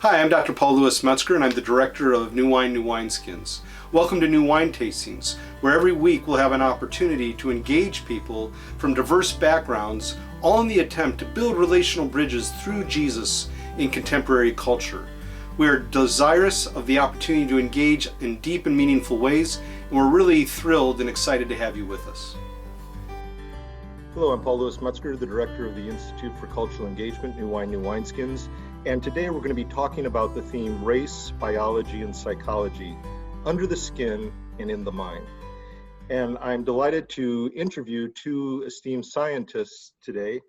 Hi, I'm Dr. Paul Louis Metzger, and I'm the director of New Wine, New Wineskins. Welcome to New Wine Tastings, where every week we'll have an opportunity to engage people from diverse backgrounds, all in the attempt to build relational bridges through Jesus in contemporary culture. We are desirous of the opportunity to engage in deep and meaningful ways, and we're really thrilled and excited to have you with us. Hello, I'm Paul Louis Metzger, the director of the Institute for Cultural Engagement, New Wine, New Wineskins. And today we're going to be talking about the theme race, biology, and psychology, under the skin and in the mind. And I'm delighted to interview two esteemed scientists today.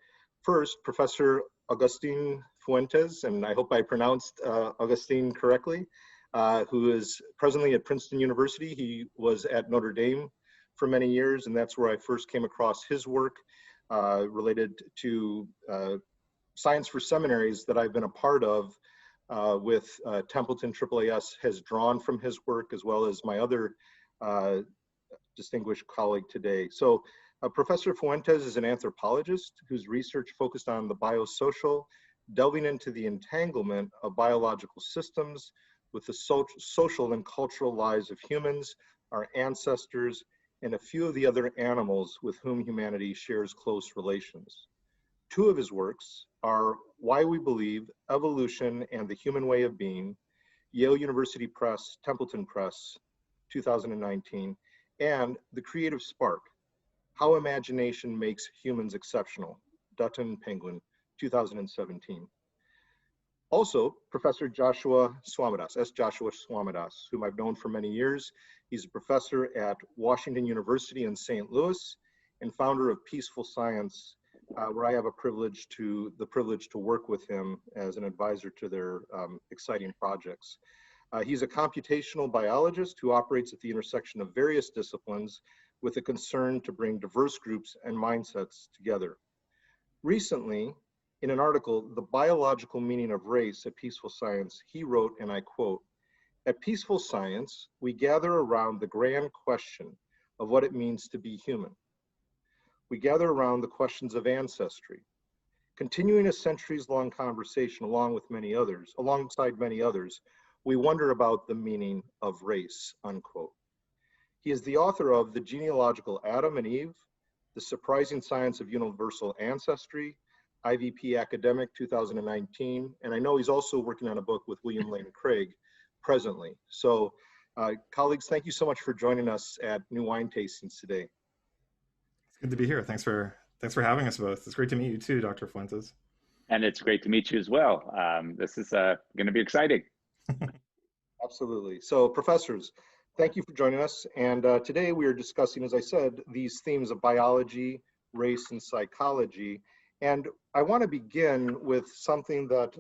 First, Professor Agustín Fuentes, and I hope I pronounced Agustín correctly, who is presently at Princeton University. He was at Notre Dame for many years, and that's where I first came across his work related to science for seminaries that I've been a part of with Templeton AAAS has drawn from his work, as well as my other distinguished colleague today. So Professor Fuentes is an anthropologist whose research focused on the biosocial, delving into the entanglement of biological systems with the social and cultural lives of humans, our ancestors, and a few of the other animals with whom humanity shares close relations. Two of his works are Why We Believe, Evolution and the Human Way of Being, Yale University Press, Templeton Press, 2019, and The Creative Spark, How Imagination Makes Humans Exceptional, Dutton Penguin, 2017. Also, Professor Joshua Swamidass, Joshua Swamidass, whom I've known for many years. He's a professor at Washington University in St. Louis and founder of Peaceful Science, where I have the privilege to work with him as an advisor to their exciting projects. He's a computational biologist who operates at the intersection of various disciplines with a concern to bring diverse groups and mindsets together. Recently, in an article, The Biological Meaning of Race at Peaceful Science, he wrote, and I quote, "At Peaceful Science, we gather around the grand question of what it means to be human. We gather around the questions of ancestry, continuing a centuries-long conversation alongside many others, we wonder about the meaning of race," unquote. He is the author of The Genealogical Adam and Eve, The Surprising Science of Universal Ancestry, IVP Academic 2019, and I know he's also working on a book with William Lane Craig presently. So colleagues, thank you so much for joining us at New Wine Tastings today. It's good to be here. Thanks for having us both. It's great to meet you too, Dr. Fuentes. And it's great to meet you as well. This is going to be exciting. Absolutely. So professors, thank you for joining us. And today we are discussing, as I said, these themes of biology, race, and psychology. And I want to begin with something that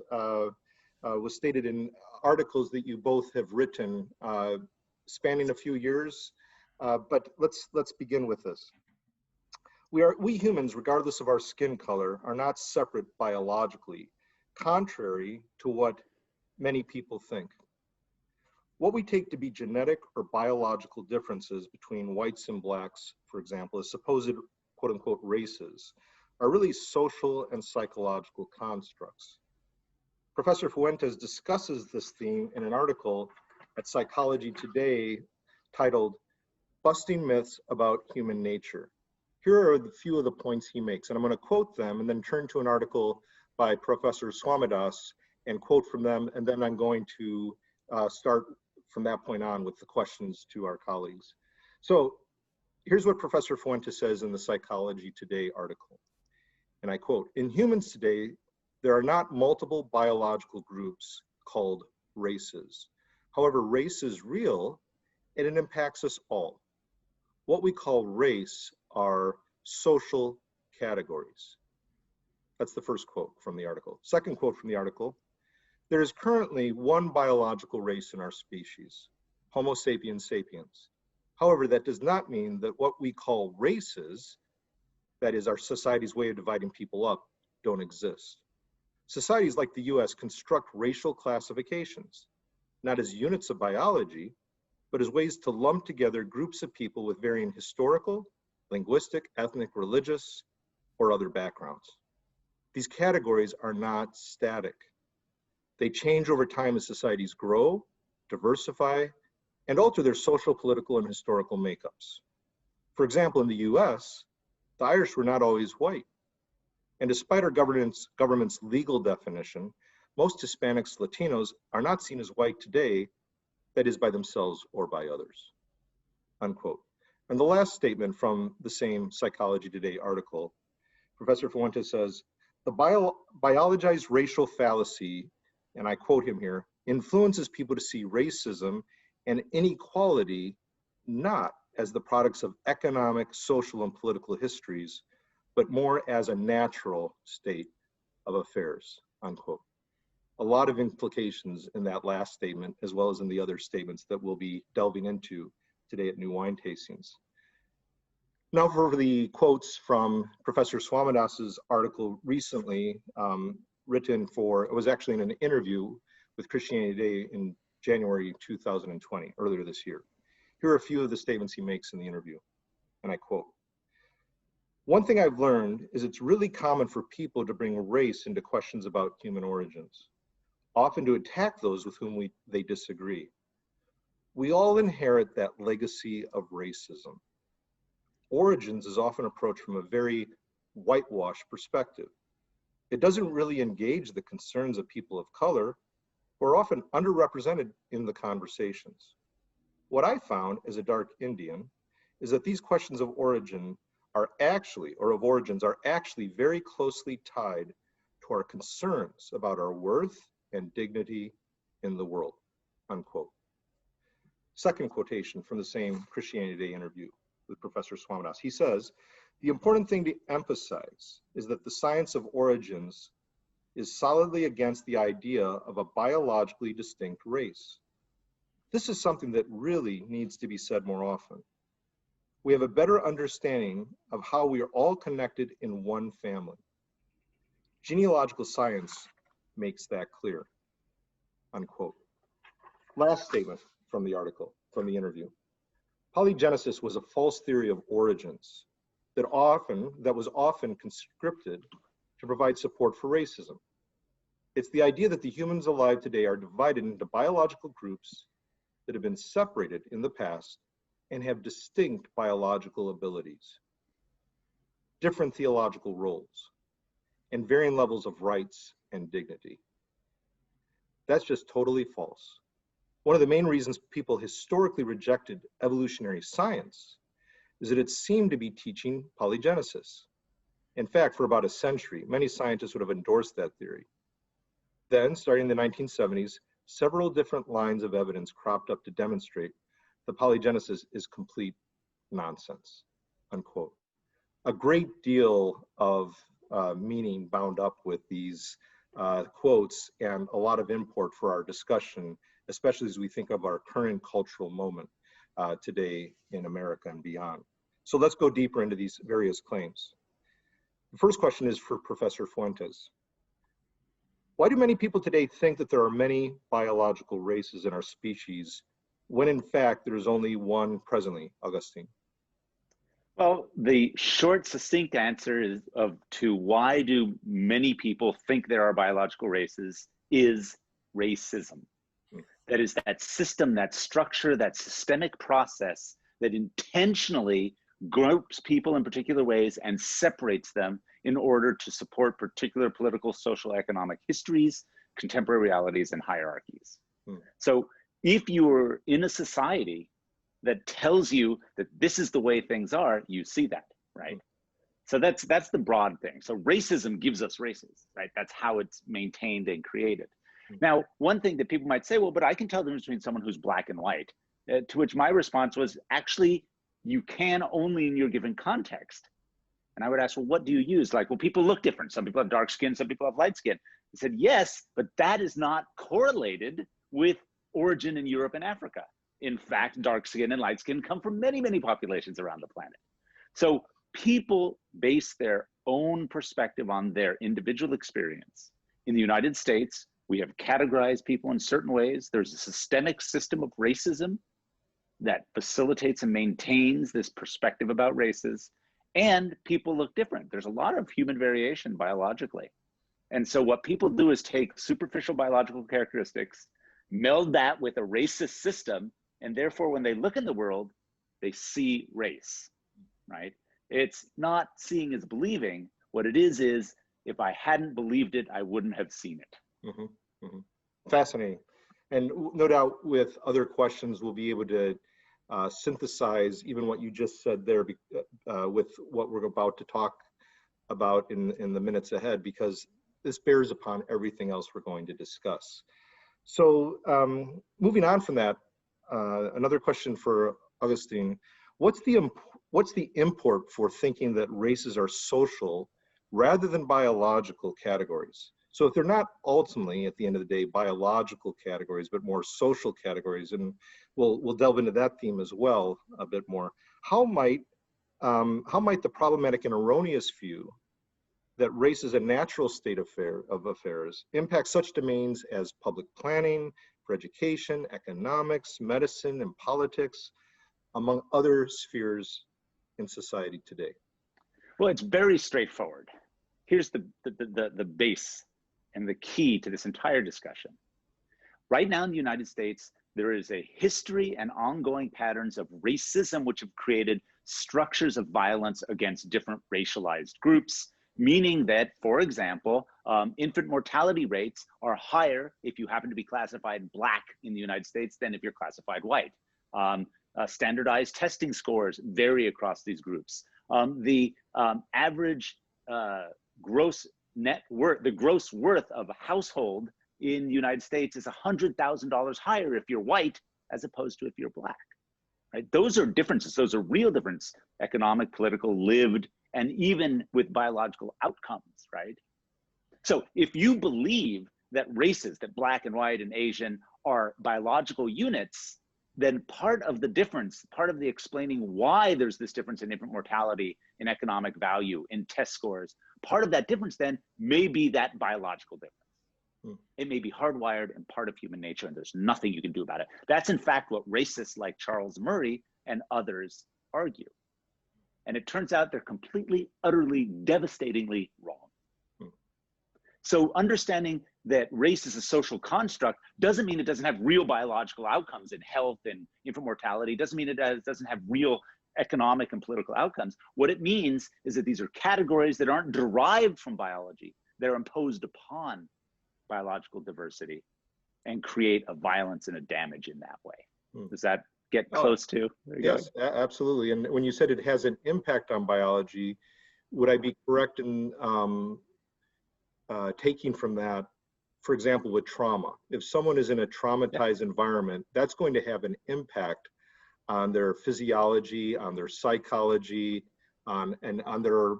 was stated in articles that you both have written, spanning a few years. But let's begin with this. We humans, regardless of our skin color, are not separate biologically, contrary to what many people think. What we take to be genetic or biological differences between whites and blacks, for example, as supposed quote unquote races, are really social and psychological constructs. Professor Fuentes discusses this theme in an article at Psychology Today titled Busting Myths About Human Nature. Here are the few of the points he makes, and I'm going to quote them and then turn to an article by Professor Swamidass and quote from them, and then I'm going to start from that point on with the questions to our colleagues. So here's what Professor Fuentes says in the Psychology Today article, and I quote, "In humans today, there are not multiple biological groups called races. However, race is real and it impacts us all. What we call race are social categories." That's the first quote from the article. Second quote from the article, "There is currently one biological race in our species, Homo sapiens sapiens. However, that does not mean that what we call races, that is our society's way of dividing people up, don't exist. Societies like the US construct racial classifications, not as units of biology, but as ways to lump together groups of people with varying historical, linguistic, ethnic, religious, or other backgrounds. These categories are not static. They change over time as societies grow, diversify, and alter their social, political, and historical makeups. For example, in the US, the Irish were not always white. And despite our government's legal definition, most Hispanics, Latinos are not seen as white today, that is by themselves or by others, unquote. And the last statement from the same Psychology Today article, Professor Fuentes says, the biologized racial fallacy, and I quote him here, influences people to see racism and inequality not as the products of economic, social, and political histories, but more as a natural state of affairs, unquote. A lot of implications in that last statement, as well as in the other statements that we'll be delving into today at New Wine Tastings. Now for the quotes from Professor Swamidass's article recently written for, it was actually in an interview with Christianity Today in January 2020, earlier this year. Here are a few of the statements he makes in the interview, and I quote, "One thing I've learned is it's really common for people to bring race into questions about human origins, often to attack those with whom they disagree. We all inherit that legacy of racism. Origins is often approached from a very whitewashed perspective. It doesn't really engage the concerns of people of color, who are often underrepresented in the conversations. What I found as a dark Indian is that these questions of origin are actually, or of origins are actually very closely tied to our concerns about our worth and dignity in the world," unquote. Second quotation from the same Christianity Today interview with Professor Swamidass. He says, "The important thing to emphasize is that the science of origins is solidly against the idea of a biologically distinct race. This is something that really needs to be said more often. We have a better understanding of how we are all connected in one family. Genealogical science makes that clear," unquote. Last statement from the article, from the interview. "Polygenesis was a false theory of origins that was often conscripted to provide support for racism. It's the idea that the humans alive today are divided into biological groups that have been separated in the past and have distinct biological abilities, different theological roles, and varying levels of rights and dignity. That's just totally false. One of the main reasons people historically rejected evolutionary science is that it seemed to be teaching polygenesis. In fact, for about a century, many scientists would have endorsed that theory. Then, starting in the 1970s, several different lines of evidence cropped up to demonstrate that polygenesis is complete nonsense," unquote. A great deal of meaning bound up with these quotes and a lot of import for our discussion, especially as we think of our current cultural moment today in America and beyond. So let's go deeper into these various claims. The first question is for Professor Fuentes. Why do many people today think that there are many biological races in our species, when in fact there is only one presently, Agustín? Well, the short, succinct answer to why do many people think there are biological races is racism. That is that system, that structure, that systemic process that intentionally groups people in particular ways and separates them in order to support particular political, social, economic histories, contemporary realities, and hierarchies. So if you're in a society that tells you that this is the way things are, you see that, right? So that's the broad thing. So racism gives us races, right? That's how it's maintained and created. Now, one thing that people might say, well, but I can tell the difference between someone who's black and white, to which my response was, actually, you can only in your given context. And I would ask, well, what do you use? Like, well, people look different. Some people have dark skin, some people have light skin. I said, yes, but that is not correlated with origin in Europe and Africa. In fact, dark skin and light skin come from many, many populations around the planet. So people base their own perspective on their individual experience. In the United States, we have categorized people in certain ways. There's a systemic system of racism that facilitates and maintains this perspective about races, and people look different. There's a lot of human variation biologically. And so what people do is take superficial biological characteristics, meld that with a racist system, and therefore when they look in the world, they see race, right? It's not seeing is believing. What it is if I hadn't believed it, I wouldn't have seen it. Mm-hmm. Mm-hmm. Fascinating. And no doubt with other questions, we'll be able to synthesize even what you just said there with what we're about to talk about in the minutes ahead, because this bears upon everything else we're going to discuss. So moving on from that, another question for Agustín. What's the import for thinking that races are social rather than biological categories? So if they're not ultimately, at the end of the day, biological categories, but more social categories, and we'll delve into that theme as well a bit more. How might the problematic and erroneous view that race is a natural state of affairs impact such domains as public planning, for education, economics, medicine, and politics, among other spheres in society today? Well, it's very straightforward. Here's the base and the key to this entire discussion. Right now in the United States, there is a history and ongoing patterns of racism which have created structures of violence against different racialized groups, meaning that, for example, infant mortality rates are higher if you happen to be classified Black in the United States than if you're classified white. Standardized testing scores vary across these groups. The average gross net worth, the gross worth of a household in the United States is $100,000 higher if you're white as opposed to if you're Black. Right? Those are differences. Those are real differences: economic, political, lived, and even with biological outcomes. Right. So if you believe that races, that Black and white and Asian, are biological units, then part of the difference, part of the explaining why there's this difference in infant mortality, in economic value, in test scores, part of that difference then may be that biological difference. It may be hardwired and part of human nature, and there's nothing you can do about it. That's in fact what racists like Charles Murray and others argue. And it turns out they're completely, utterly, devastatingly wrong. So understanding that race is a social construct doesn't mean it doesn't have real biological outcomes in health and infant mortality. Doesn't mean it doesn't have real economic and political outcomes. What it means is that these are categories that aren't derived from biology. They're imposed upon biological diversity and create a violence and a damage in that way. Does that get close to? Yes, absolutely. And when you said it has an impact on biology, would I be correct in taking from that, for example, with trauma? If someone is in a traumatized environment, that's going to have an impact on their physiology, on their psychology, and on their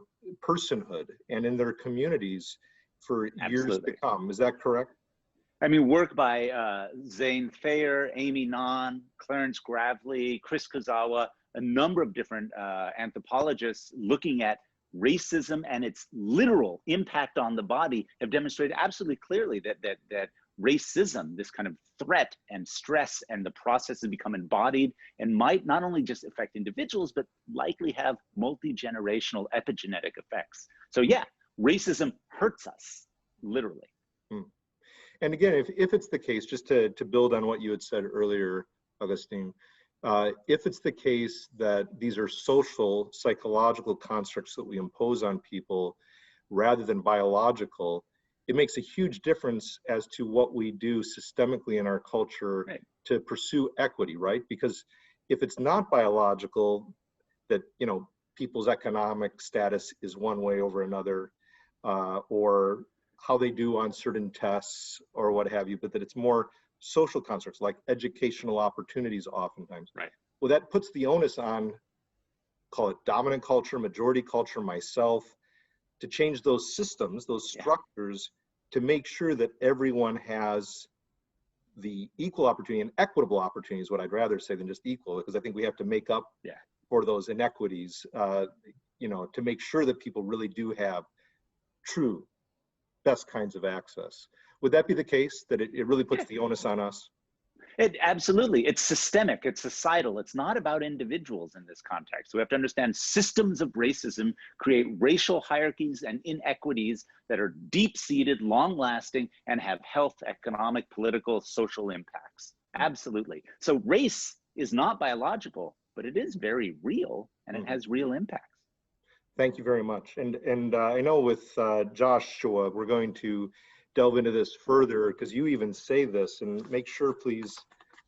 personhood and in their communities for years to come. Is that correct? I mean, work by Zane Thayer, Amy Nan, Clarence Gravely, Chris Kozawa, a number of different anthropologists looking at racism and its literal impact on the body have demonstrated absolutely clearly that racism, this kind of threat and stress and the process has become embodied and might not only just affect individuals, but likely have multi-generational epigenetic effects. So yeah, racism hurts us, literally. And again, if it's the case, just to build on what you had said earlier, Agustín, if it's the case that these are social, psychological constructs that we impose on people rather than biological, it makes a huge difference as to what we do systemically in our culture to pursue equity, right? Because if it's not biological, that, you know, people's economic status is one way over another, or how they do on certain tests or what have you, but that it's more social constructs like educational opportunities oftentimes. Right. Well, that puts the onus on, call it dominant culture, majority culture, myself, to change those systems, those structures, to make sure that everyone has the equal opportunity and equitable opportunities, what I'd rather say than just equal, because I think we have to make up for those inequities, you know, to make sure that people really do have true best kinds of access. Would that be the case, that it really puts the onus on us? Absolutely. It's systemic, it's societal. It's not about individuals in this context. We have to understand systems of racism create racial hierarchies and inequities that are deep-seated, long-lasting, and have health, economic, political, social impacts. Absolutely. So race is not biological, but it is very real, and it has real impacts. Thank you very much. And I know with Joshua, we're going to delve into this further, because you even say this, and make sure, please,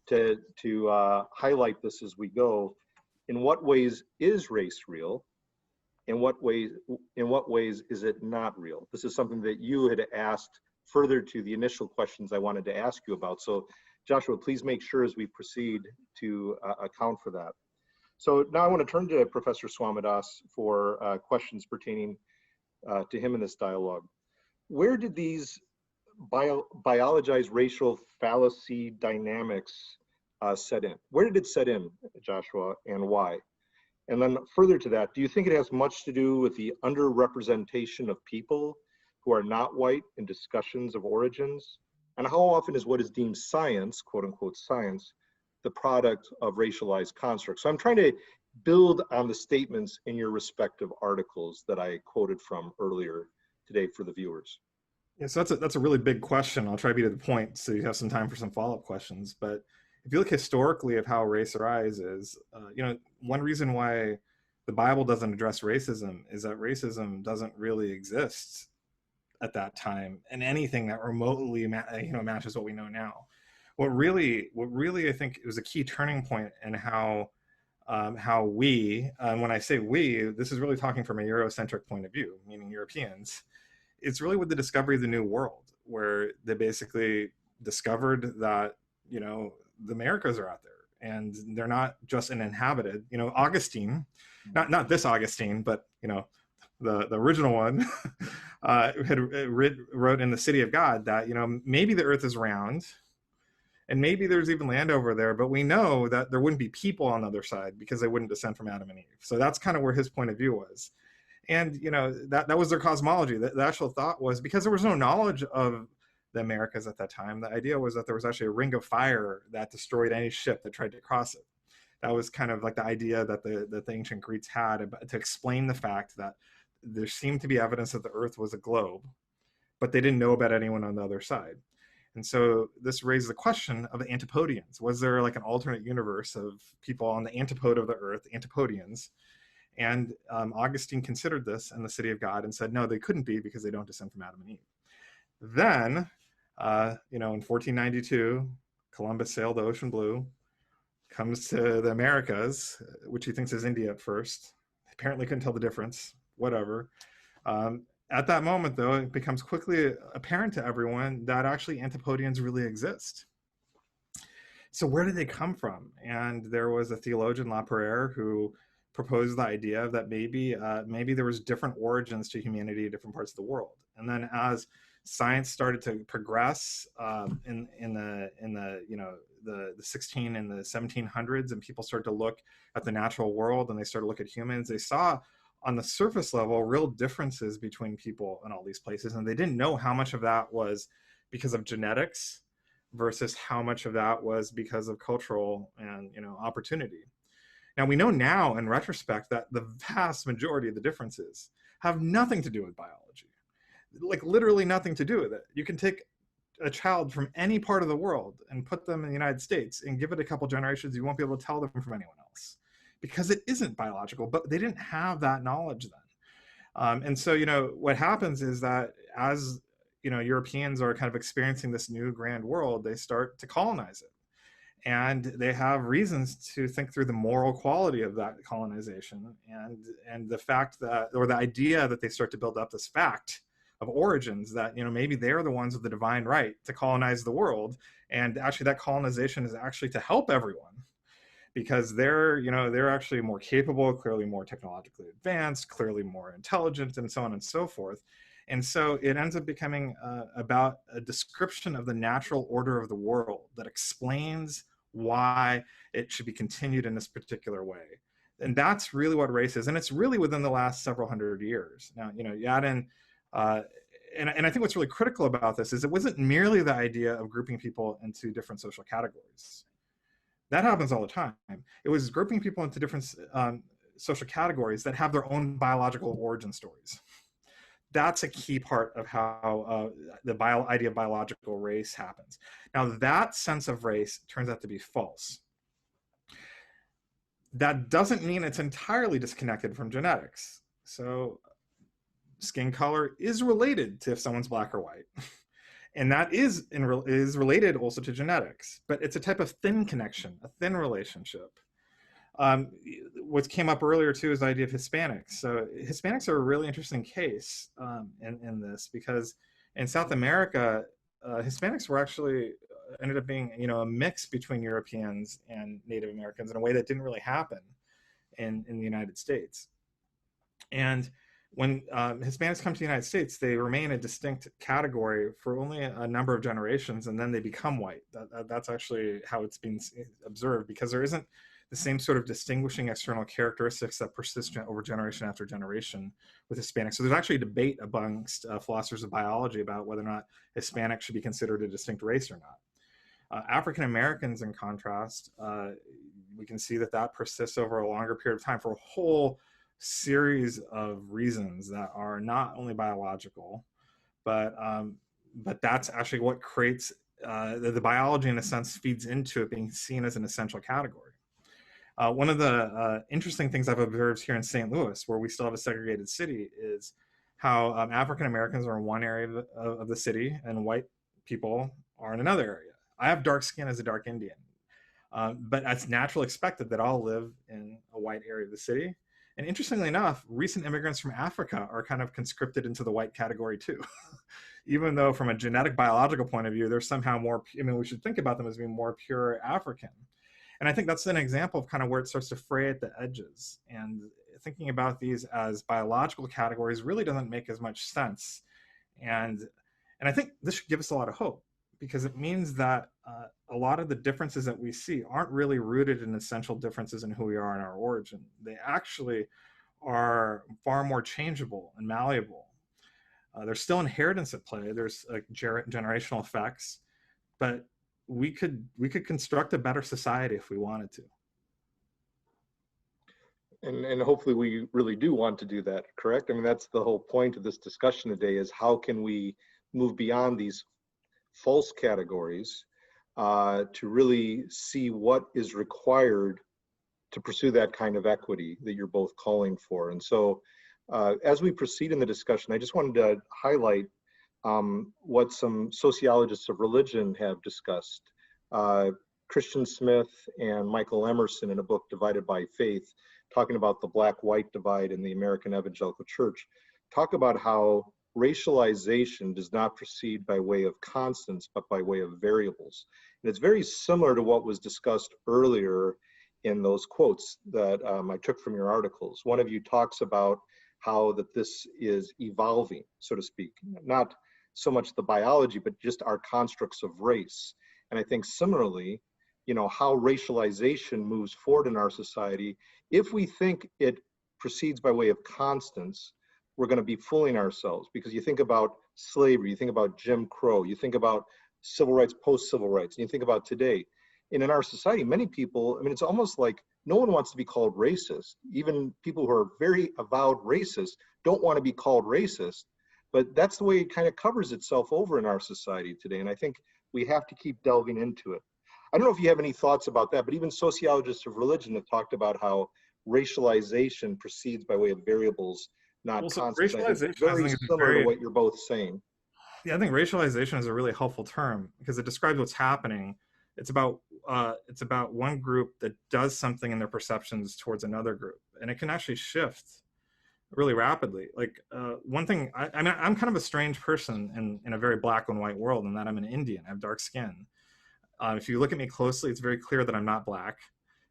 to highlight this as we go. In what ways is race real? In what ways is it not real? This is something that you had asked further to the initial questions I wanted to ask you about. So Joshua, please make sure as we proceed to account for that. So now I want to turn to Professor Swamidass for questions pertaining to him in this dialogue. Where did these biologized racial fallacy dynamics set in? Where did it set in, Joshua, and why? And then further to that, do you think it has much to do with the underrepresentation of people who are not white in discussions of origins? And how often is what is deemed science, quote unquote science, the product of racialized constructs? So I'm trying to build on the statements in your respective articles that I quoted from earlier today for the viewers. Yeah, so that's a really big question. I'll try to be to the point so you have some time for some follow-up questions. But if you look historically at how race arises, one reason why the Bible doesn't address racism is that racism doesn't really exist at that time in anything that remotely matches what we know now. What really I think it was a key turning point in how we, when I say we, this is really talking from a Eurocentric point of view, meaning Europeans. It's really with the discovery of the New World, where they basically discovered that, the Americas are out there and they're not just uninhabited. Augustine, not this Augustine, but, the original one, wrote in The City of God that, maybe the earth is round and maybe there's even land over there, but we know that there wouldn't be people on the other side because they wouldn't descend from Adam and Eve. So that's kind of where his point of view was. And, that was their cosmology. The actual thought was, because there was no knowledge of the Americas at that time, the idea was that there was actually a ring of fire that destroyed any ship that tried to cross it. That was kind of like the idea that the ancient Greeks had to explain the fact that there seemed to be evidence that the earth was a globe, but they didn't know about anyone on the other side. And so this raised the question of the Antipodeans. Was there like an alternate universe of people on the antipode of the earth, Antipodeans? And Augustine considered this in The City of God and said, no, they couldn't be because they don't descend from Adam and Eve. Then, in 1492, Columbus sailed the ocean blue, comes to the Americas, which he thinks is India at first. Apparently couldn't tell the difference, whatever. At that moment, though, it becomes quickly apparent to everyone that actually Antipodeans really exist. So where did they come from? And there was a theologian, La Pereire, who proposed the idea that maybe there was different origins to humanity in different parts of the world. And then as science started to progress in the 16 and the 1700s, and people started to look at the natural world and they started to look at humans, they saw on the surface level real differences between people in all these places, and they didn't know how much of that was because of genetics versus how much of that was because of cultural and opportunity. Now we know now in retrospect that the vast majority of the differences have nothing to do with biology, like literally nothing to do with it. You can take a child from any part of the world and put them in the United States and give it a couple generations, you won't be able to tell them from anyone else because it isn't biological, but they didn't have that knowledge then. And so, what happens is that as, Europeans are kind of experiencing this new grand world, they start to colonize it. And they have reasons to think through the moral quality of that colonization and the fact that, or the idea that they start to build up this fact of origins that, maybe they're the ones with the divine right to colonize the world. And actually that colonization is actually to help everyone because they're actually more capable, clearly more technologically advanced, clearly more intelligent, and so on and so forth. And so it ends up becoming about a description of the natural order of the world that explains why it should be continued in this particular way. And that's really what race is. And it's really within the last several hundred years. Now, you add in and I think what's really critical about this is it wasn't merely the idea of grouping people into different social categories. That happens all the time. It was grouping people into different social categories that have their own biological origin stories. That's a key part of how the idea of biological race happens. Now, that sense of race turns out to be false. That doesn't mean it's entirely disconnected from genetics. So skin color is related to if someone's black or white. And that is related also to genetics, but it's a type of thin connection, a thin relationship. What came up earlier too is the idea of Hispanics. So Hispanics are a really interesting case in this, because in South America, Hispanics were actually ended up being, a mix between Europeans and Native Americans in a way that didn't really happen in the United States. And when Hispanics come to the United States, they remain a distinct category for only a number of generations, and then they become white. That's actually how it's been observed, because there isn't the same sort of distinguishing external characteristics that persist over generation after generation with Hispanics. So there's actually a debate amongst philosophers of biology about whether or not Hispanic should be considered a distinct race or not. African Americans, in contrast, we can see that persists over a longer period of time for a whole series of reasons that are not only biological, but that's actually what creates the biology, in a sense, feeds into it being seen as an essential category. One of the interesting things I've observed here in St. Louis, where we still have a segregated city, is how African Americans are in one area of the city and white people are in another area. I have dark skin as a dark Indian, but it's naturally expected that I'll live in a white area of the city. And interestingly enough, recent immigrants from Africa are kind of conscripted into the white category too. Even though from a genetic biological point of view, they're somehow more, we should think about them as being more pure African. And I think that's an example of kind of where it starts to fray at the edges. And thinking about these as biological categories really doesn't make as much sense. And I think this should give us a lot of hope, because it means that a lot of the differences that we see aren't really rooted in essential differences in who we are in our origin. They actually are far more changeable and malleable. There's still inheritance at play. There's generational effects, but we could construct a better society if we wanted to. And hopefully we really do want to do that, correct? I mean, that's the whole point of this discussion today, is how can we move beyond these false categories to really see what is required to pursue that kind of equity that you're both calling for. And so as we proceed in the discussion, I just wanted to highlight what some sociologists of religion have discussed. Christian Smith and Michael Emerson, in a book, Divided by Faith, talking about the black-white divide in the American Evangelical Church, talk about how racialization does not proceed by way of constants, but by way of variables. And it's very similar to what was discussed earlier in those quotes that I took from your articles. One of you talks about how that this is evolving, so to speak, not so much the biology, but just our constructs of race. And I think similarly, how racialization moves forward in our society, if we think it proceeds by way of constants, we're going to be fooling ourselves, because you think about slavery, you think about Jim Crow, you think about civil rights, post-civil rights, and you think about today. And in our society, many people, it's almost like no one wants to be called racist. Even people who are very avowed racist don't want to be called racist, but that's the way it kind of covers itself over in our society today. And I think we have to keep delving into it. I don't know if you have any thoughts about that, but even sociologists of religion have talked about how racialization proceeds by way of variables, not constants. Racialization, very similar to what you're both saying. Yeah, I think racialization is a really helpful term, because it describes what's happening. It's about one group that does something in their perceptions towards another group, and it can actually shift really rapidly. Like one thing, I'm kind of a strange person in a very black and white world, in that I'm an Indian. I have dark skin. If you look at me closely, it's very clear that I'm not black,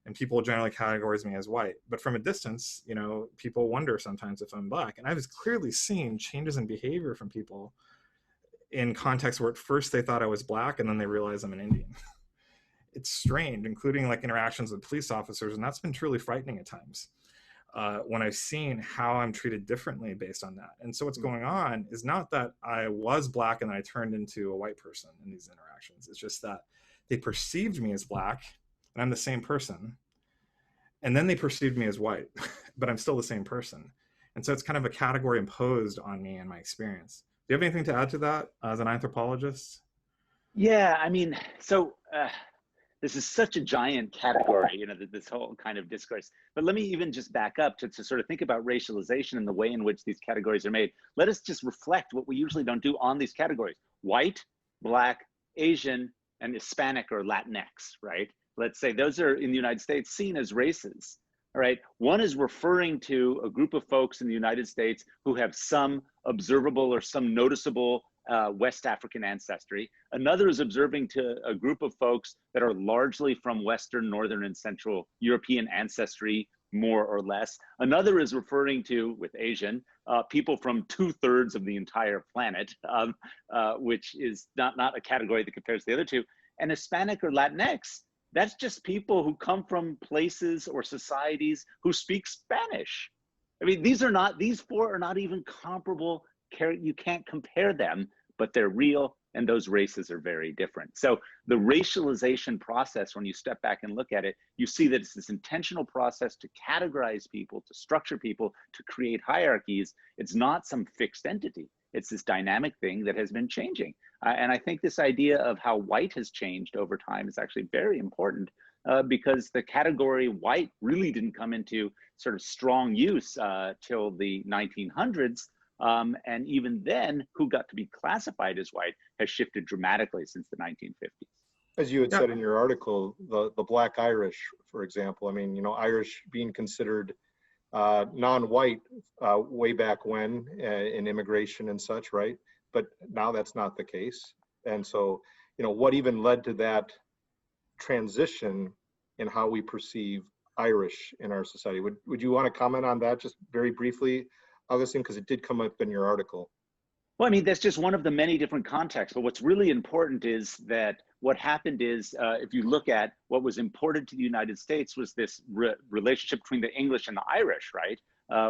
and people generally categorize me as white. But from a distance, people wonder sometimes if I'm black. And I've clearly seen changes in behavior from people in contexts where at first they thought I was black, and then they realize I'm an Indian. It's strange, including like interactions with police officers, and that's been truly frightening at times. when I've seen how I'm treated differently based on that. And so what's going on is not that I was Black and I turned into a white person in these interactions. It's just that they perceived me as Black and I'm the same person. And then they perceived me as white, but I'm still the same person. And so it's kind of a category imposed on me and my experience. Do you have anything to add to that as an anthropologist? Yeah, I mean, so this is such a giant category, you know, this whole kind of discourse. But let me even just back up to sort of think about racialization and the way in which these categories are made. Let us just reflect what we usually don't do on these categories: white, Black, Asian, and Hispanic or Latinx, right? Let's say those are in the United States seen as races. All right. One is referring to a group of folks in the United States who have some observable or some noticeable West African ancestry. Another is observing to a group of folks that are largely from Western, Northern, and Central European ancestry, more or less. Another is referring to, with Asian, people from 2/3 of the entire planet, which is not a category that compares to the other two. And Hispanic or Latinx, that's just people who come from places or societies who speak Spanish. I mean, these four are not even comparable. You can't compare them, but they're real, and those races are very different. So the racialization process, when you step back and look at it, you see that it's this intentional process to categorize people, to structure people, to create hierarchies. It's not some fixed entity. It's this dynamic thing that has been changing. And I think this idea of how white has changed over time is actually very important, because the category white really didn't come into sort of strong use till the 1900s. And even then, who got to be classified as white has shifted dramatically since the 1950s. As you had said in your article, the Black Irish, for example, I mean, you know, Irish being considered non-white way back when in immigration and such, right? But now that's not the case. And so, you know, what even led to that transition in how we perceive Irish in our society? Would you want to comment on that just very briefly, Agustín, because it did come up in your article? Well, I mean, that's just one of the many different contexts. But what's really important is that what happened is, if you look at what was imported to the United States, was this relationship between the English and the Irish, right?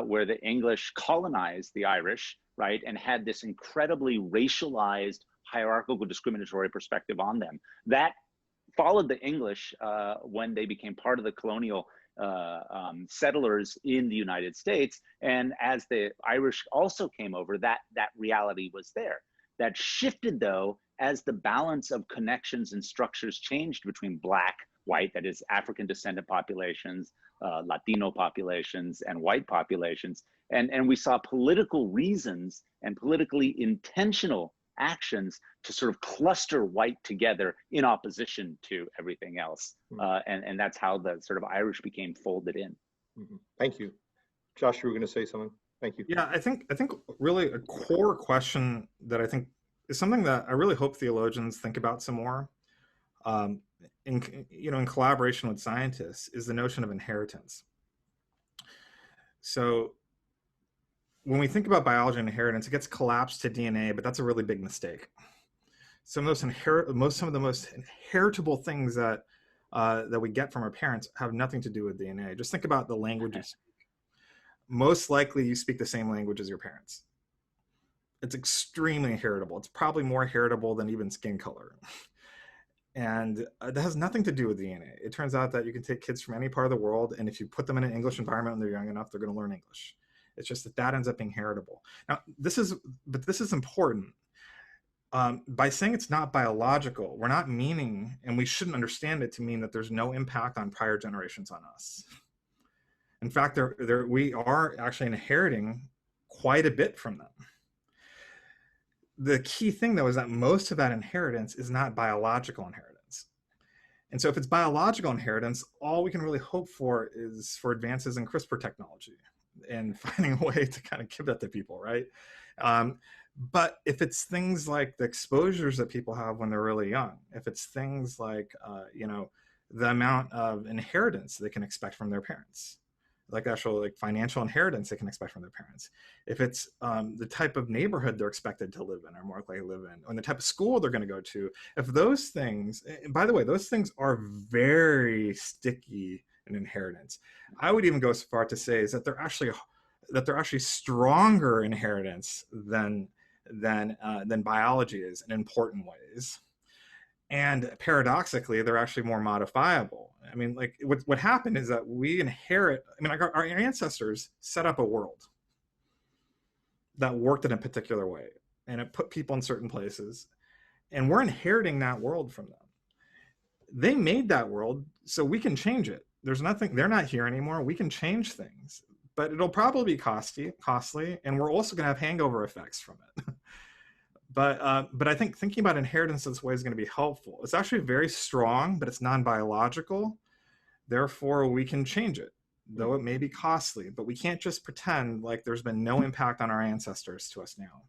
Where the English colonized the Irish, right? And had this incredibly racialized, hierarchical, discriminatory perspective on them. That followed the English when they became part of the colonial settlers in the United States. And as the Irish also came over, that reality was there. That shifted, though, as the balance of connections and structures changed between Black, white, that is African descendant populations, Latino populations, and white populations. And we saw political reasons and politically intentional actions to sort of cluster white together in opposition to everything else. And that's how the sort of Irish became folded in. Thank you. Josh, you were going to say something? Thank you. Yeah, I think really a core question that I think is something that I really hope theologians think about some more, in collaboration with scientists, is the notion of inheritance. So when we think about biology and inheritance, it gets collapsed to DNA, but that's a really big mistake. Some of the most inheritable things that we get from our parents have nothing to do with DNA. Just think about the language you speak. Most likely you speak the same language as your parents. It's extremely heritable. It's probably more heritable than even skin color. And that has nothing to do with DNA. It turns out that you can take kids from any part of the world, and if you put them in an English environment when they're young enough, they're going to learn English. It's just that ends up being heritable. Now, this is important. By saying it's not biological, we're not meaning, and we shouldn't understand it to mean that there's no impact on prior generations on us. In fact, we are actually inheriting quite a bit from them. The key thing, though, is that most of that inheritance is not biological inheritance. And so if it's biological inheritance, all we can really hope for is for advances in CRISPR technology and finding a way to kind of give that to people, right? But if it's things like the exposures that people have when they're really young, if it's things like, the amount of inheritance they can expect from their parents, like actual financial inheritance they can expect from their parents, if it's the type of neighborhood they're expected to live in or more likely to live in, or the type of school they're going to go to, if those things, and by the way, those things are very sticky and inheritance. I would even go so far to say is that they're actually stronger inheritance than biology is in important ways. And paradoxically, they're actually more modifiable. I mean, like what happened is that we inherit, I mean, like our ancestors set up a world that worked in a particular way, and it put people in certain places, and we're inheriting that world from them. They made that world, so we can change it. There's nothing, they're not here anymore. We can change things, but it'll probably be costly, and we're also gonna have hangover effects from it. But I think thinking about inheritance this way is going to be helpful. It's actually very strong, but it's non-biological. Therefore, we can change it, though it may be costly. But we can't just pretend like there's been no impact on our ancestors to us now.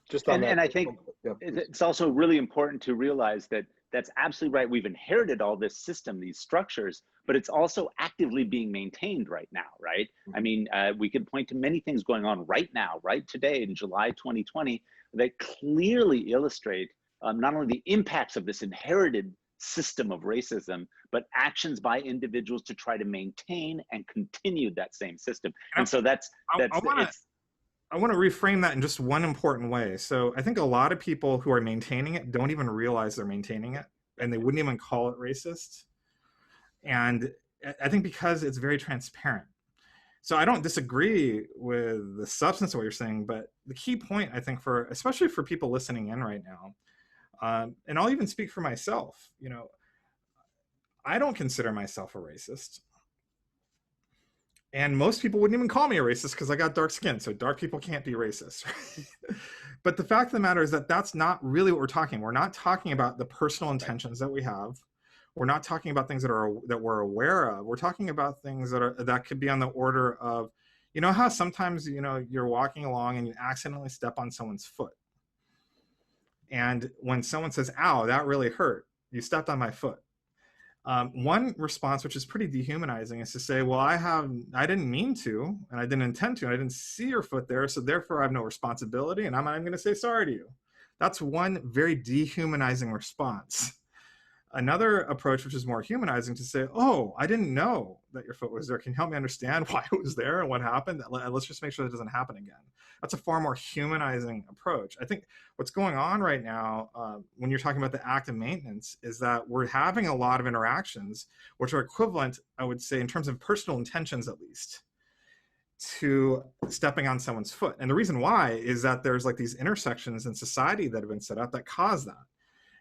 Just on and I think it's also really important to realize that that's absolutely right. We've inherited all this system, these structures, but it's also actively being maintained right now, right? I mean, we could point to many things going on right now, right today in July 2020, that clearly illustrate not only the impacts of this inherited system of racism, but actions by individuals to try to maintain and continue that same system. And so I want to reframe that in just one important way. So I think a lot of people who are maintaining it don't even realize they're maintaining it, and they wouldn't even call it racist. And I think because it's very transparent. So I don't disagree with the substance of what you're saying, but the key point, I think, especially for people listening in right now, and I'll even speak for myself, you know, I don't consider myself a racist. And most people wouldn't even call me a racist because I got dark skin, so dark people can't be racist. Right? But the fact of the matter is that that's not really what we're talking. We're not talking about the personal intentions that we have. We're not talking about things that we're aware of. We're talking about things that could be on the order of, you know how sometimes, you know, you're walking along and you accidentally step on someone's foot. And when someone says, "Ow, that really hurt. You stepped on my foot." One response, which is pretty dehumanizing, is to say, well, I didn't mean to, and I didn't intend to, and I didn't see your foot there, so therefore I have no responsibility, and I'm not even going to say sorry to you. That's one very dehumanizing response. Another approach, which is more humanizing, to say, oh, I didn't know that your foot was there. Can you help me understand why it was there and what happened? Let's just make sure that doesn't happen again. That's a far more humanizing approach. I think what's going on right now, when you're talking about the active maintenance, is that we're having a lot of interactions, which are equivalent, I would say, in terms of personal intentions at least, to stepping on someone's foot. And the reason why is that there's like these intersections in society that have been set up that cause that.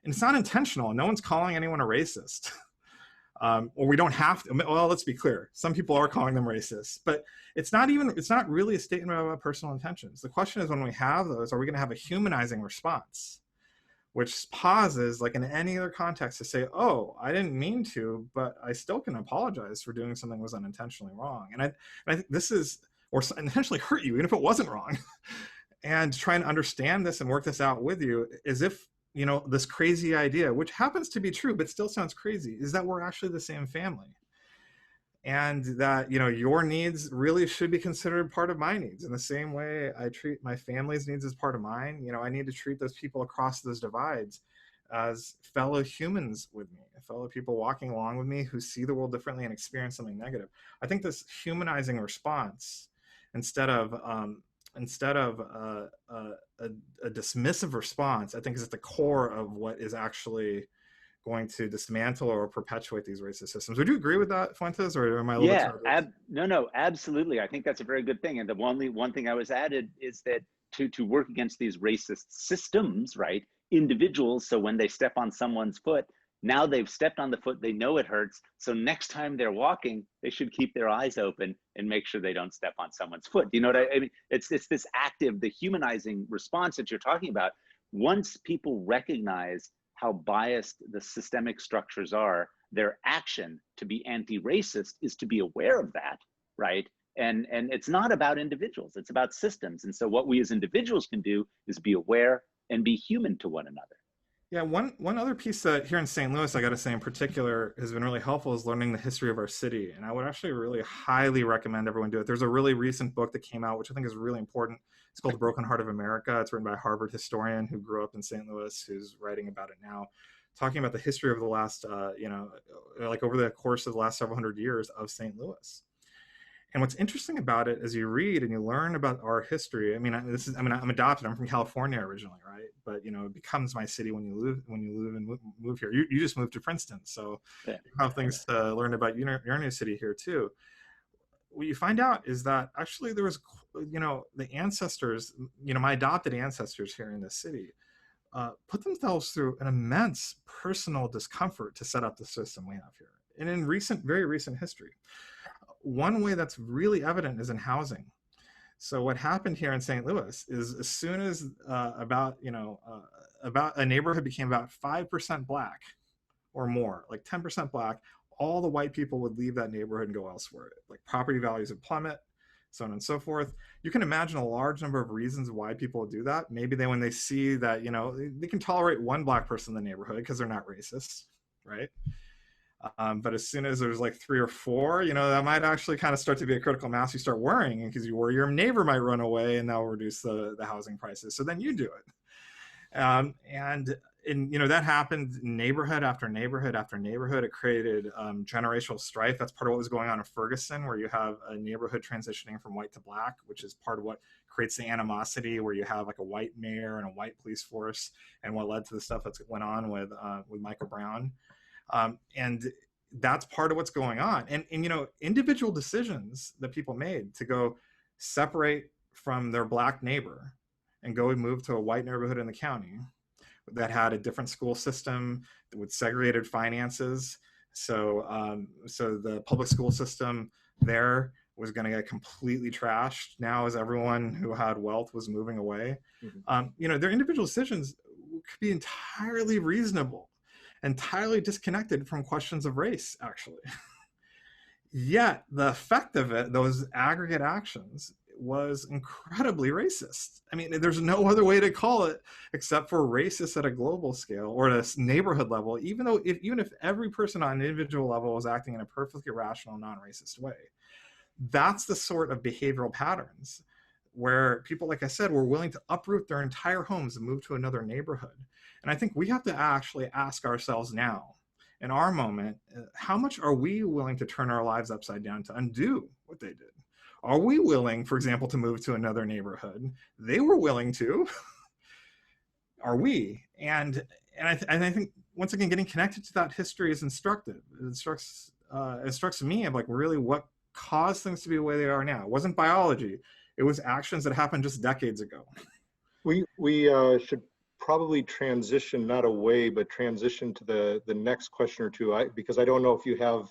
And it's not intentional. No one's calling anyone a racist. Or we don't have to. Well, let's be clear. Some people are calling them racist, but it's not really a statement about personal intentions. The question is, when we have those, are we going to have a humanizing response, which pauses, like in any other context, to say, oh, I didn't mean to, but I still can apologize for doing something that was unintentionally wrong. And I think this is, or intentionally hurt you, even if it wasn't wrong. And try and understand this and work this out with you, as if, you know, this crazy idea, which happens to be true, but still sounds crazy, is that we're actually the same family. And that, you know, your needs really should be considered part of my needs. In the same way I treat my family's needs as part of mine, you know, I need to treat those people across those divides as fellow humans with me, fellow people walking along with me who see the world differently and experience something negative. I think this humanizing response, instead of a dismissive response, I think is at the core of what is actually going to dismantle or perpetuate these racist systems. Would you agree with that, Fuentes, or am I a little bit no, absolutely. I think that's a very good thing. And the one thing I was added is that to work against these racist systems, right? Individuals, so when they step on someone's foot, now they've stepped on the foot, they know it hurts. So next time they're walking, they should keep their eyes open and make sure they don't step on someone's foot. You know what I mean? It's this active, the humanizing response that you're talking about. Once people recognize how biased the systemic structures are, their action to be anti-racist is to be aware of that, right? And it's not about individuals, it's about systems. And so what we as individuals can do is be aware and be human to one another. Yeah, one other piece that here in St. Louis, I got to say in particular, has been really helpful is learning the history of our city. And I would actually really highly recommend everyone do it. There's a really recent book that came out, which I think is really important. It's called The Broken Heart of America. It's written by a Harvard historian who grew up in St. Louis, who's writing about it now. talking about the history of the last, like over the course of the last several hundred years of St. Louis. And what's interesting about it as you read and you learn about our history, I'm adopted, I'm from California originally, right? But it becomes my city when you live and move here. You just moved to Princeton, so you have things to learn about your new city here too. What you find out is that actually there was, the ancestors, my adopted ancestors here in this city, put themselves through an immense personal discomfort to set up the system we have here. And in very recent history, one way that's really evident is in housing. So what happened here in St. Louis is as soon as about a neighborhood became about 5% Black or more, like 10% Black, all the white people would leave that neighborhood and go elsewhere. Like property values would plummet, so on and so forth. You can imagine a large number of reasons why people do that. Maybe when they see that, they can tolerate one Black person in the neighborhood because they're not racist, right? But as soon as there's like 3 or 4, that might actually kind of start to be a critical mass. You start worrying because you worry your neighbor might run away and that'll reduce the housing prices. So then you do it. And that happened neighborhood after neighborhood after neighborhood. It created generational strife. That's part of what was going on in Ferguson, where you have a neighborhood transitioning from white to Black, which is part of what creates the animosity, where you have like a white mayor and a white police force, and what led to the stuff that went on with Michael Brown. And that's part of what's going on. And individual decisions that people made to go separate from their Black neighbor and go and move to a white neighborhood in the county that had a different school system with segregated finances. So the public school system there was going to get completely trashed now as everyone who had wealth was moving away. Mm-hmm. Their individual decisions could be entirely reasonable, entirely disconnected from questions of race, actually. Yet the effect of it, those aggregate actions, was incredibly racist. I mean, there's no other way to call it except for racist at a global scale or at a neighborhood level, even if every person on an individual level was acting in a perfectly rational, non-racist way. That's the sort of behavioral patterns where people, like I said, were willing to uproot their entire homes and move to another neighborhood. And I think we have to actually ask ourselves now, in our moment, how much are we willing to turn our lives upside down to undo what they did? Are we willing, for example, to move to another neighborhood? They were willing to. Are we? And I think, once again, getting connected to that history is instructive. It instructs me of like really what caused things to be the way they are now. It wasn't biology. It was actions that happened just decades ago. We should probably transition, not away, but transition to the next question or two, because I don't know if you have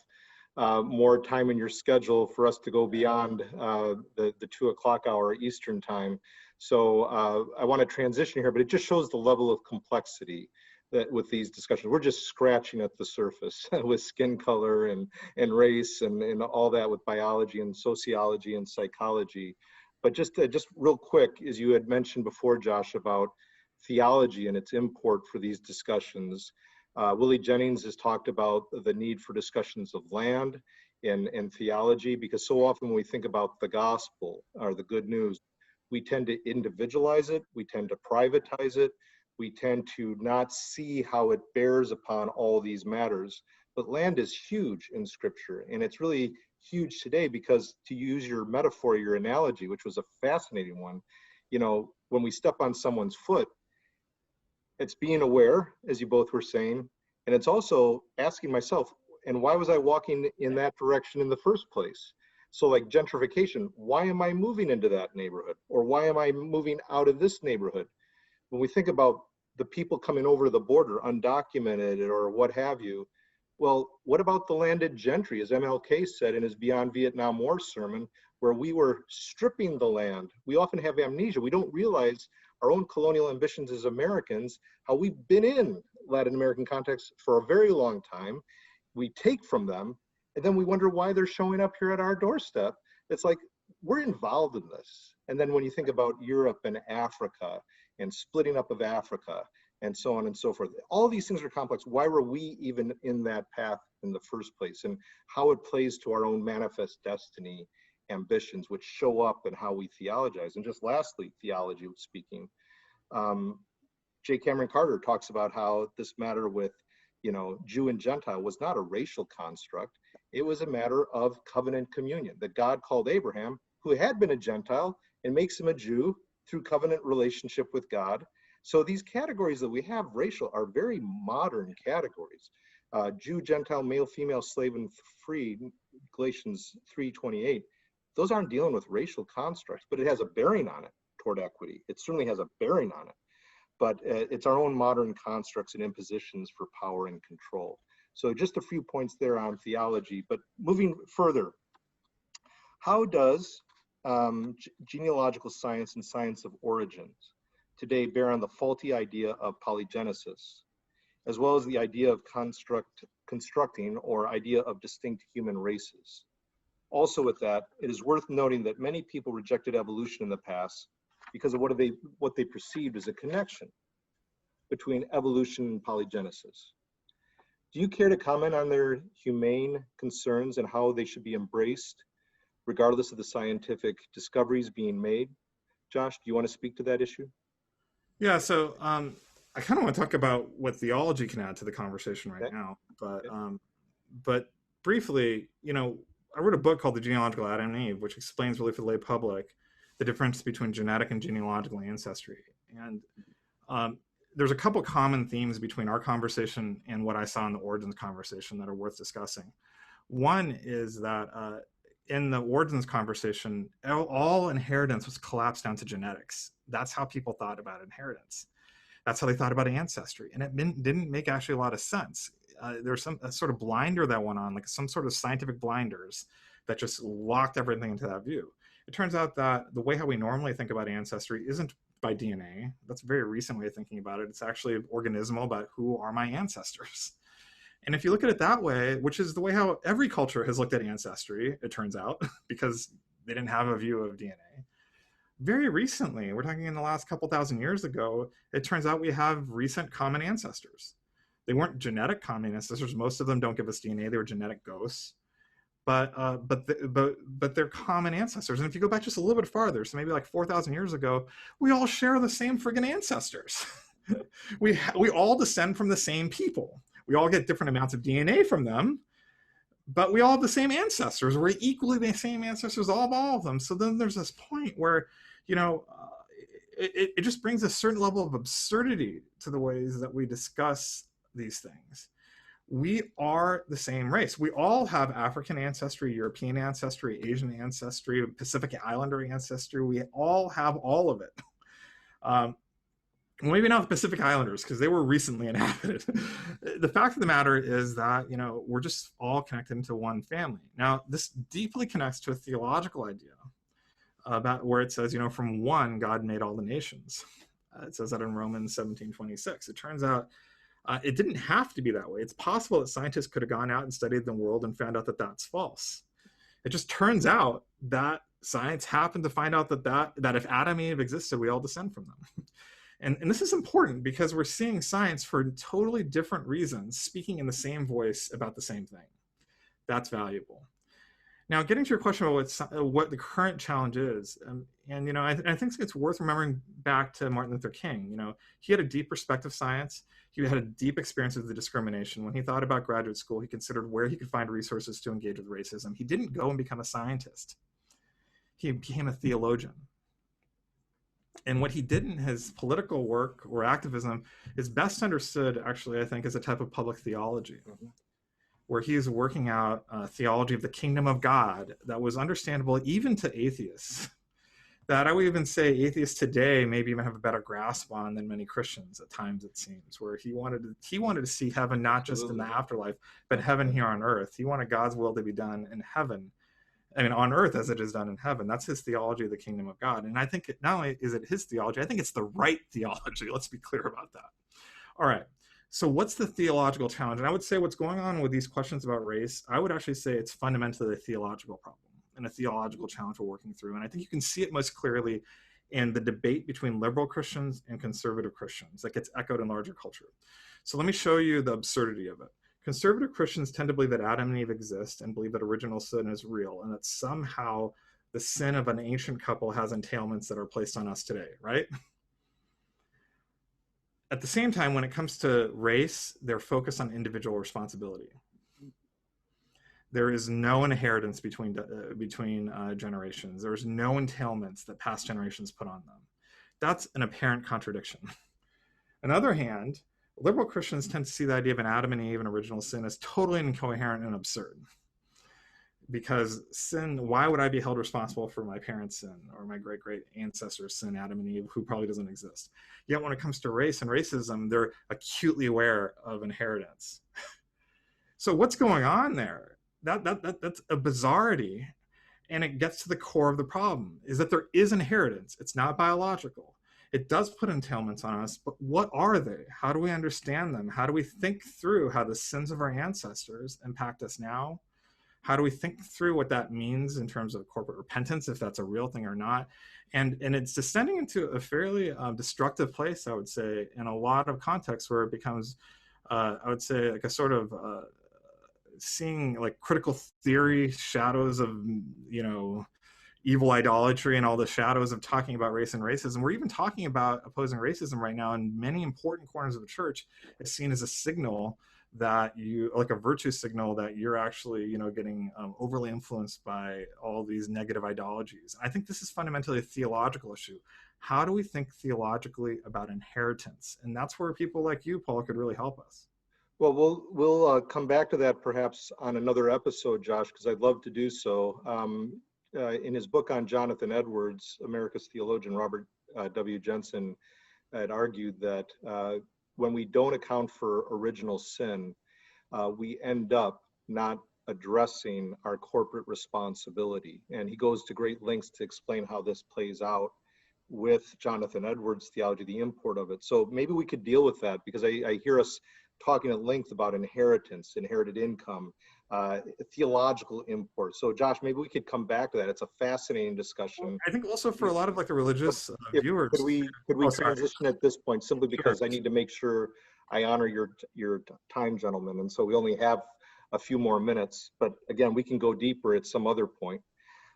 more time in your schedule for us to go beyond the 2 o'clock hour Eastern time. So I want to transition here, but it just shows the level of complexity that with these discussions. We're just scratching at the surface with skin color and race and all that with biology and sociology and psychology. But just real quick, as you had mentioned before, Josh, about theology and its import for these discussions. Willie Jennings has talked about the need for discussions of land and theology, because so often when we think about the gospel or the good news, we tend to individualize it, we tend to privatize it, we tend to not see how it bears upon all these matters. But land is huge in Scripture, and it's really huge today because, to use your metaphor, your analogy, which was a fascinating one, when we step on someone's foot, it's being aware, as you both were saying, and it's also asking myself, and why was I walking in that direction in the first place? So like gentrification, why am I moving into that neighborhood? Or why am I moving out of this neighborhood? When we think about the people coming over the border, undocumented or what have you, well, what about the landed gentry, as MLK said in his Beyond Vietnam War sermon, where we were stripping the land? We often have amnesia. We don't realize our own colonial ambitions as Americans, how we've been in Latin American context for a very long time. We take from them, and then we wonder why they're showing up here at our doorstep. It's like, we're involved in this. And then when you think about Europe and Africa and splitting up of Africa and so on and so forth, all these things are complex. Why were we even in that path in the first place? And how it plays to our own manifest destiny ambitions, which show up in how we theologize. And just lastly, theology speaking, J. Cameron Carter talks about how this matter with Jew and Gentile was not a racial construct. It was a matter of covenant communion, that God called Abraham, who had been a Gentile, and makes him a Jew through covenant relationship with God. So these categories that we have racial are very modern categories. Jew, Gentile, male, female, slave, and free, Galatians 3:28. Those aren't dealing with racial constructs, but it has a bearing on it toward equity. It certainly has a bearing on it. But it's our own modern constructs and impositions for power and control. So just a few points there on theology, but moving further, how does genealogical science and science of origins today bear on the faulty idea of polygenesis, as well as the idea of constructing or idea of distinct human races? Also with that, it is worth noting that many people rejected evolution in the past because of what they perceived as a connection between evolution and polygenesis. Do you care to comment on their humane concerns and how they should be embraced, regardless of the scientific discoveries being made? Josh, do you want to speak to that issue? Yeah, so I kind of want to talk about what theology can add to the conversation right now, but briefly, I wrote a book called The Genealogical Adam and Eve, which explains really for the lay public the difference between genetic and genealogical ancestry. And there's a couple common themes between our conversation and what I saw in the origins conversation that are worth discussing. One is that in the origins conversation, all inheritance was collapsed down to genetics. That's how people thought about inheritance. That's how they thought about ancestry. And it didn't make actually a lot of sense. There's a sort of blinder that went on, like some sort of scientific blinders that just locked everything into that view. It turns out that the way how we normally think about ancestry isn't by DNA. That's a very recent way of thinking about it. It's actually organismal about who are my ancestors. And if you look at it that way, which is the way how every culture has looked at ancestry, it turns out, because they didn't have a view of DNA. Very recently, we're talking in the last couple thousand years ago, it turns out we have recent common ancestors. They weren't genetic common ancestors. Most of them don't give us DNA. They were genetic ghosts. But they're common ancestors. And if you go back just a little bit farther, so maybe like 4,000 years ago, we all share the same friggin' ancestors. we all descend from the same people. We all get different amounts of DNA from them, but we all have the same ancestors. We're equally the same ancestors, all of them. So then there's this point where, it just brings a certain level of absurdity to the ways that we discuss these things. We are the same race. We all have African ancestry, European ancestry, Asian ancestry, Pacific Islander ancestry. We all have all of it. Maybe not the Pacific Islanders, because they were recently inhabited. The fact of the matter is that, we're just all connected into one family. Now, this deeply connects to a theological idea about where it says, from one, God made all the nations. It says that in Romans 17:26. It turns out it didn't have to be that way. It's possible that scientists could have gone out and studied the world and found out that that's false. It just turns out that science happened to find out that if Adam and Eve existed, we all descend from them. And this is important because we're seeing science for totally different reasons, speaking in the same voice about the same thing. That's valuable. Now, getting to your question about what the current challenge is, I think it's worth remembering back to Martin Luther King. He had a deep respect of science. He had a deep experience of the discrimination. When he thought about graduate school, he considered where he could find resources to engage with racism. He didn't go and become a scientist. He became a theologian. And what he did in his political work or activism is best understood, actually, I think, as a type of public theology, where he is working out a theology of the kingdom of God that was understandable even to atheists, that I would even say atheists today maybe even have a better grasp on than many Christians at times, it seems, where he wanted to see heaven not just in the afterlife, but heaven here on earth. He wanted God's will to be done in heaven. On earth as it is done in heaven. That's his theology of the kingdom of God. And I think not only is it his theology, I think it's the right theology. Let's be clear about that. All right. So what's the theological challenge? And I would say what's going on with these questions about race, I would actually say it's fundamentally a theological problem and a theological challenge we're working through. And I think you can see it most clearly in the debate between liberal Christians and conservative Christians that gets echoed in larger culture. So let me show you the absurdity of it. Conservative Christians tend to believe that Adam and Eve exist and believe that original sin is real and that somehow the sin of an ancient couple has entailments that are placed on us today, right? at the same time, when it comes to race, they're focused on individual responsibility. There is no inheritance between generations. There's no entailments that past generations put on them. That's an apparent contradiction. On the other hand, liberal Christians tend to see the idea of an Adam and Eve and original sin as totally incoherent and absurd. Because sin, why would I be held responsible for my parents' sin or my great-great ancestors' sin, Adam and Eve, who probably doesn't exist? Yet when it comes to race and racism, they're acutely aware of inheritance. So what's going on there? That's a bizarrity, and it gets to the core of the problem, is that there is inheritance. It's not biological. It does put entailments on us, but what are they? How do we understand them? How do we think through how the sins of our ancestors impact us now? How do we think through what that means in terms of corporate repentance, if that's a real thing or not? And it's descending into a fairly destructive place, I would say, in a lot of contexts where it becomes, I would say, like a sort of seeing like critical theory shadows of, you know, evil idolatry and all the shadows of talking about race and racism. We're even talking about opposing racism right now in many important corners of the church. It's seen as a signal that you, like a virtue signal, that you're actually, you know, getting overly influenced by all these negative ideologies. I think this is fundamentally a theological issue. How do we think theologically about inheritance? And that's where people like you, Paul, could really help us. Well, we'll come back to that perhaps on another episode, Josh, because I'd love to do so. In his book on Jonathan Edwards, America's theologian Robert W. Jensen had argued that when we don't account for original sin, we end up not addressing our corporate responsibility. And he goes to great lengths to explain how this plays out with Jonathan Edwards' theology, the import of it. So maybe we could deal with that, because I hear us talking at length about inheritance, inherited income, theological import. So Josh, maybe we could come back to that. It's a fascinating discussion. I think also for a lot of like the religious viewers. Could we transition at this point, simply because sure. I need to make sure I honor your time, gentlemen. And so we only have a few more minutes, but again, we can go deeper at some other point.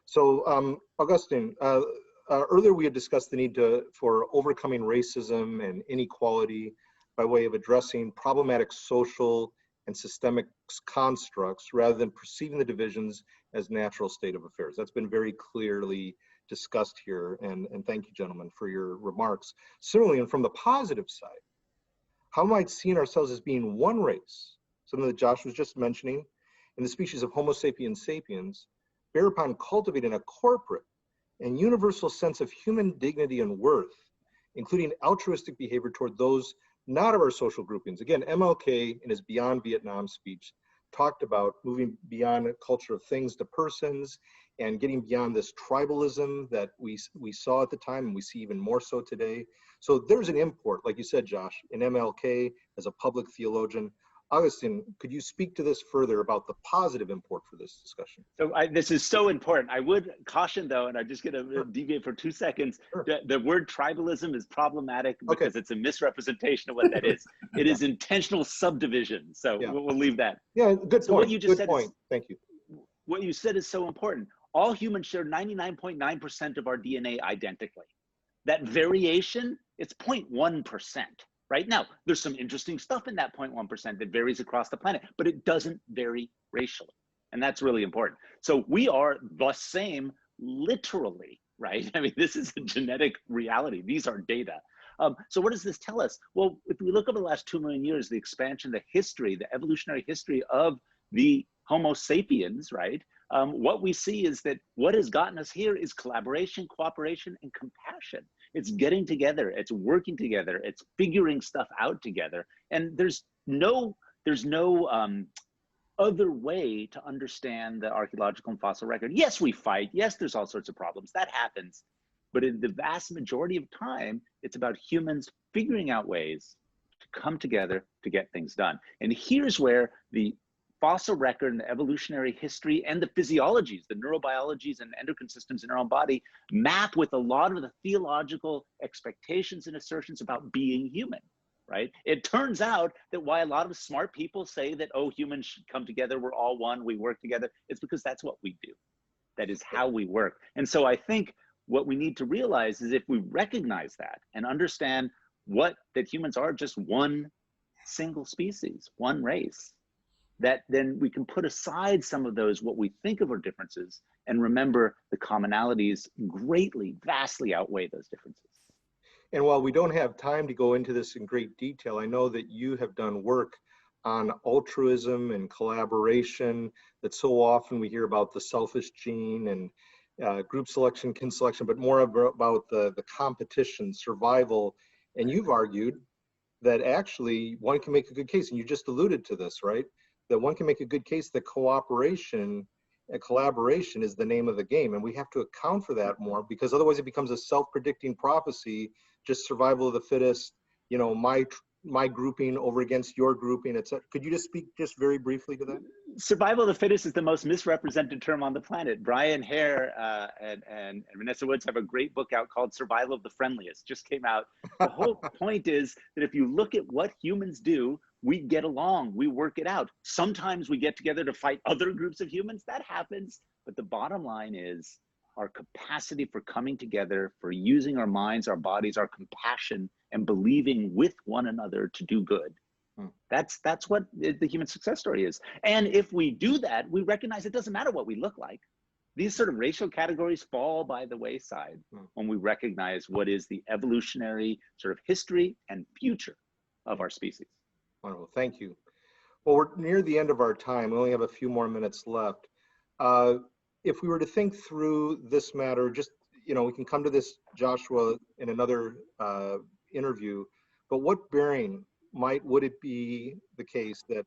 So Agustín, earlier we had discussed the need for overcoming racism and inequality by way of addressing problematic social and systemic constructs rather than perceiving the divisions as natural state of affairs. That's been very clearly discussed here, and thank you, gentlemen, for your remarks. Similarly, and from the positive side, how might seeing ourselves as being one race, something that Josh was just mentioning, in the species of Homo sapiens sapiens, bear upon cultivating a corporate and universal sense of human dignity and worth, including altruistic behavior toward those not of our social groupings. Again, MLK in his Beyond Vietnam speech talked about moving beyond a culture of things to persons and getting beyond this tribalism that we saw at the time, and we see even more so today. So there's an import, like you said, Josh, in MLK as a public theologian. Agustín, could you speak to this further about the positive import for this discussion? So this is so important. I would caution, though, and I'm just going to deviate for 2 seconds. Sure. The word tribalism is problematic because it's a misrepresentation of what that is. It is intentional subdivision. So we'll leave that. Yeah, good point. What you just said Thank you. What you said is so important. All humans share 99.9% of our DNA identically. That variation, it's 0.1%. Right now, there's some interesting stuff in that 0.1% that varies across the planet, but it doesn't vary racially. And that's really important. So we are the same literally, right? I mean, this is a genetic reality. These are data. So what does this tell us? Well, if we look over the last 2 million years, the expansion, the history, the evolutionary history of the Homo sapiens, right? What we see is that what has gotten us here is collaboration, cooperation, and compassion. It's getting together, it's working together, it's figuring stuff out together. And there's no other way to understand the archaeological and fossil record. Yes, we fight. Yes, there's all sorts of problems. That happens. But in the vast majority of time, it's about humans figuring out ways to come together to get things done. And here's where the fossil record and the evolutionary history and the physiologies, the neurobiologies and endocrine systems in our own body map with a lot of the theological expectations and assertions about being human, right? It turns out that why a lot of smart people say that, oh, humans should come together, we're all one, we work together, it's because that's what we do. That is how we work. And so I think what we need to realize is if we recognize that and understand that humans are just one single species, one race, that then we can put aside some of those, what we think of are differences, and remember the commonalities greatly, vastly outweigh those differences. And while we don't have time to go into this in great detail, I know that you have done work on altruism and collaboration, that so often we hear about the selfish gene and group selection, kin selection, but more about the competition, survival. And you've argued that actually one can make a good case, and you just alluded to this, right? That one can make a good case that cooperation and collaboration is the name of the game. And we have to account for that more, because otherwise it becomes a self-predicting prophecy, just survival of the fittest, you know, my grouping over against your grouping, etc. Could you just speak just very briefly to that? Survival of the fittest is the most misrepresented term on the planet. Brian Hare and Vanessa Woods have a great book out called Survival of the Friendliest, just came out. The whole point is that if you look at what humans do, we get along, we work it out. Sometimes we get together to fight other groups of humans, that happens. But the bottom line is our capacity for coming together, for using our minds, our bodies, our compassion, and believing with one another to do good. That's what the human success story is. And if we do that, we recognize it doesn't matter what we look like. These sort of racial categories fall by the wayside when we recognize what is the evolutionary sort of history and future of our species. Wonderful, thank you. Well, we're near the end of our time. We only have a few more minutes left. If we were to think through this matter, just, you know, we can come to this, Joshua, in another interview, but what bearing would it be the case that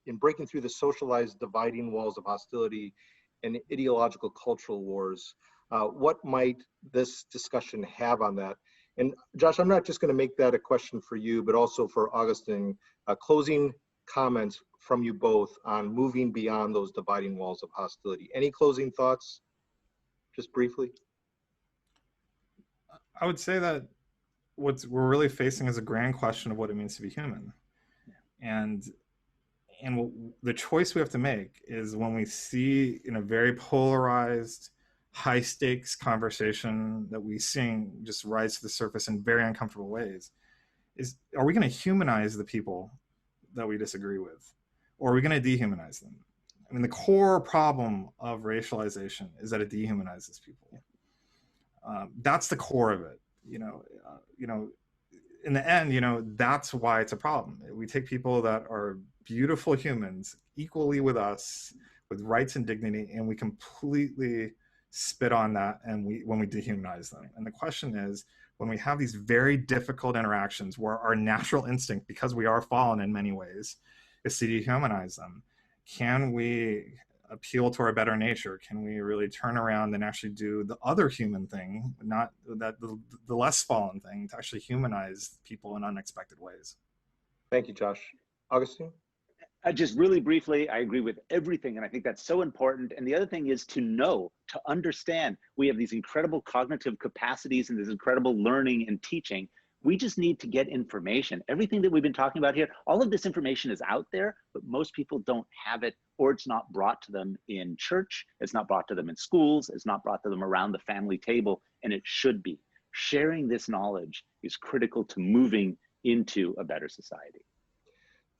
in breaking through the socialized dividing walls of hostility and ideological cultural wars, what might this discussion have on that? And Josh, I'm not just going to make that a question for you, but also for Agustín. Closing comments from you both on moving beyond those dividing walls of hostility. Any closing thoughts, just briefly? I would say that what we're really facing is a grand question of what it means to be human. And the choice we have to make is, when we see in a very polarized, high stakes conversation that we seeing just rise to the surface in very uncomfortable ways, are we going to humanize the people that we disagree with, or are we going to dehumanize them? I mean, the core problem of racialization is that it dehumanizes people. That's the core of it. In the end, that's why it's a problem. We take people that are beautiful humans equally with us, with rights and dignity, and we completely spit on that when we dehumanize them. And the question is, when we have these very difficult interactions where our natural instinct, because we are fallen in many ways, is to dehumanize them, can we appeal to our better nature? Can we really turn around and actually do the other human thing, not that the less fallen thing, to actually humanize people in unexpected ways? Thank you, Josh. Agustín? Just really briefly, I agree with everything, and I think that's so important. And the other thing is to know, to understand. We have these incredible cognitive capacities and this incredible learning and teaching. We just need to get information. Everything that we've been talking about here, all of this information is out there, but most people don't have it, or it's not brought to them in church, it's not brought to them in schools, it's not brought to them around the family table, and it should be. Sharing this knowledge is critical to moving into a better society.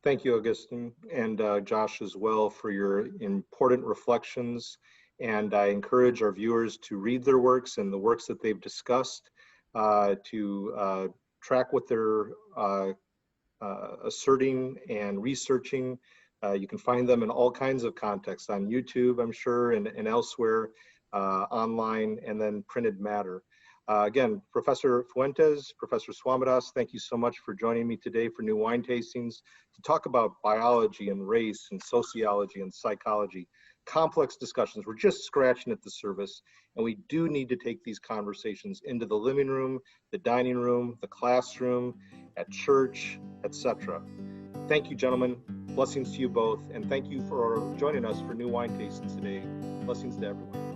Thank you, Agustín, and Josh as well, for your important reflections. And I encourage our viewers to read their works and the works that they've discussed, to track what they're asserting and researching. You can find them in all kinds of contexts, on YouTube, I'm sure, and elsewhere, online, and then printed matter. Again, Professor Fuentes, Professor Swamidass, thank you so much for joining me today for New Wine Tastings to talk about biology and race and sociology and psychology. Complex discussions. We're just scratching at the surface, and we do need to take these conversations into the living room, the dining room, the classroom, at church, etc. Thank you, gentlemen. Blessings to you both, and thank you for joining us for New Wine Tastings today. Blessings to everyone.